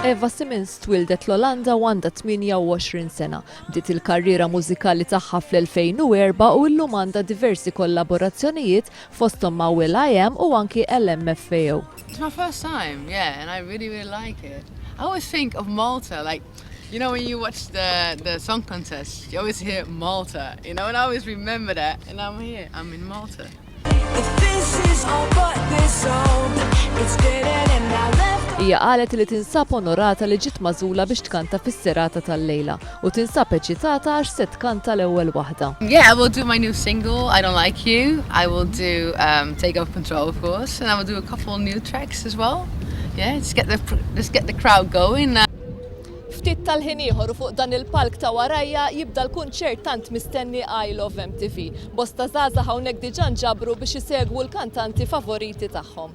Eva Simons twildet l-Olanda u għandha 28 sena. Bdiet il-karriera mużikali tagħha fl-2004 u llum għandha diversi kollaborazzjonijiet fosthom ma' will.i.am u anki LMFAO. It's my first time, yeah, and I really like it. I always think of Malta, like, you know, when you watch the song contest, you always hear Malta, you know, and I always remember that, and I'm here, I'm in Malta. Hija qalet li tinsab onorata li ġiet magħżula biex tkanta fis-serata tal-lejla u tinsab eċitata għax se tkanta l-ewwel waħda. Yeah, I will do my new single, I Don't Like You. I will do Take Over Control, of course, and I will do a couple new tracks as well. Yeah, just get the crowd going. Ftit tal-ħin ieħor fuq dan il-palk ta' warajja jibda l-kunċert tant mistenni I Love MTV. Bosta żgħażagħ hawnhekk diġà ġabru biex isegwu l-kantanti favoriti tagħhom.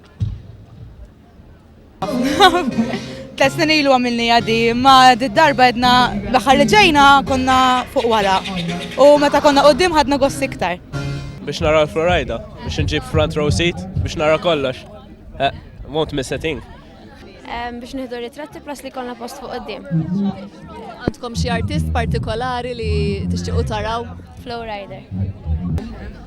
3 snin ilu għamilni għadi, ma d-darba jedna l-aħħar li ġejna konna fuq wara. U meta konna qudiem ħadna gost iktar. Biex nara l-Florida, biex nġib front row seat, biex nara kollox. Won't miss a thing. Biex nieħdu ritratti plas li konna post fuq qoddim. Għandkom xi artist partikolari li tixtiequ taraw? Flowrider.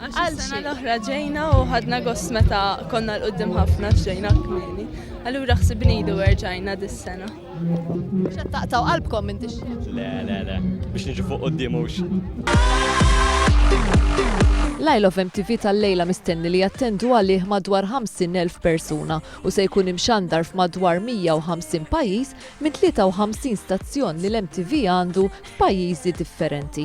Għal-sena l-oħra ġejna u ħadna gost meta konna l-qoddim ħafna ġejna kmini. Allura ħsibnidu ġajna dis-sena. Xa taqtaw qalbkom minn tixtieq? Le, biex niġu fuq qoddim hux. I Love MTV tal-lejla mistenni li jattendu għalih madwar 50,000 persuna u se jkun imxandar f'madwar 150 pajjiż minn 53 stazzjon li l-MTV għandu f'pajjiżi differenti.